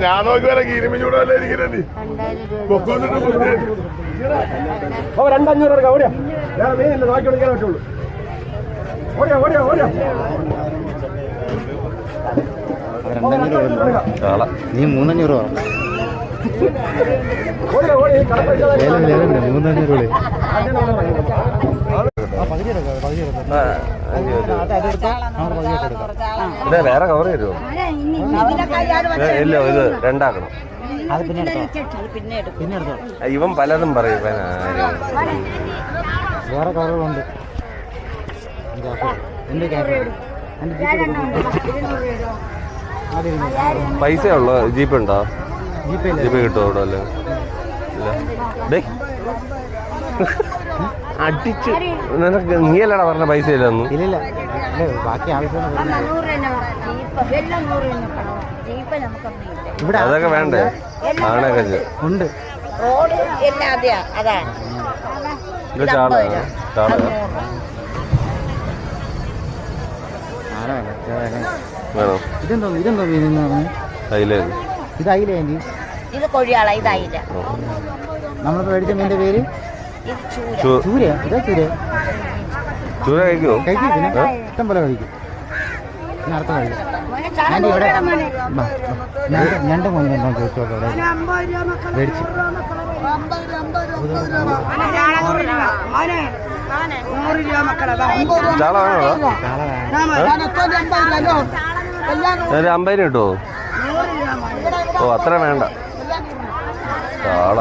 ഞാൻ നോക്കിയാലേ ഇരുമിഞ്ഞൂടല്ലേ ഇരിക്കുന്നേ 2500 എടുക്കാം. ഓടിയാ വേറെ മീനില്ല, നോക്കി വിളിക്കാൻ പറ്റുള്ളൂ. ഓടിയാ ഓടിയാ ഓടിയാ. നീ 3500 വേറെ കവർ തരുമോ? ഇല്ല, ഇത് രണ്ടാക്കണം. ഇവൻ പലതും പറയും. വേറെ കവറുകളുണ്ട്. പൈസ ഉള്ളോ? ജീപ്പ് ഉണ്ടോ? ജീപ്പ് കിട്ടുമോ ഇവിടെ? അല്ലേ അടിച്ച് നിനക്ക് നീയല്ലടാ പറഞ്ഞ പൈസ ഇല്ലെന്ന്. ഇല്ല ബാക്കി ആവശ്യം അതൊക്കെ വേണ്ടേ? ആണൊക്കെ ഉണ്ട്. ഇതെന്തോ മീനെന്ന് പറഞ്ഞു? അയിലേത്? ഇത് അയില. ഇത് കൊഴിയാള, ഇത് അയില. നമ്മളിപ്പോ മേടിച്ച മീൻ്റെ പേര് ചൂര. ഇതാ ചൂര. ചൂര കഴിക്കുമോ? കഴിക്കും, പിന്നെ ഇഷ്ടം പോലെ കഴിക്കും. പിന്നെ അടുത്ത കഴിക്കും. ഞാൻ ഇവിടെ ഞണ്ട് കൊണ്ടുണ്ടോ ചോദിച്ചോട്ടെ മേടിച്ച്. ചാള വേണോ? 50 കിട്ടുമോ? ഓ, അത്ര വേണ്ട. ചാള